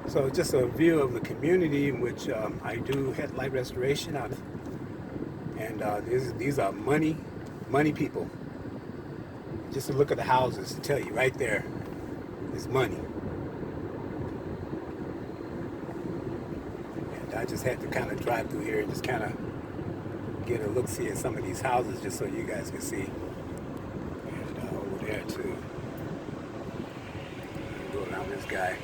So just a view of the community in which I do headlight restoration on, and these are money people. Just to look at the houses to tell you right there is money. And I just had to kind of drive through here and just kind of get a look-see at some of these houses just so you guys can see. And over there too. Go around this guy.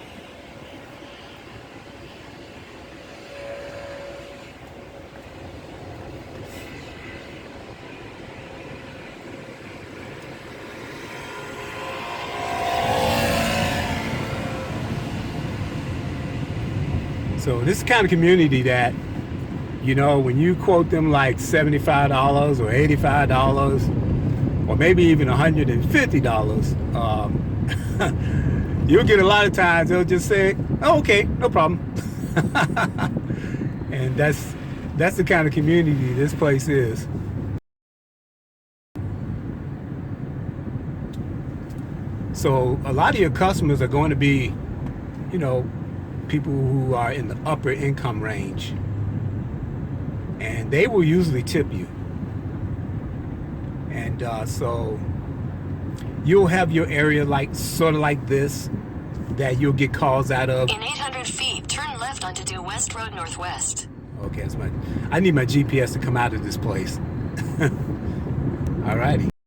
So this is the kind of community that, you know, when you quote them like $75 or $85 or maybe even $150, you'll get a lot of times they'll just say, oh, okay, no problem. And that's the kind of community this place is. So a lot of your customers are going to be, you know, people who are in the upper income range, and they will usually tip you. And so you'll have your area like sort of like this that you'll get calls out of. In 800 feet, turn left onto Due West Road Northwest. Okay, I need my GPS to come out of this place. Alrighty.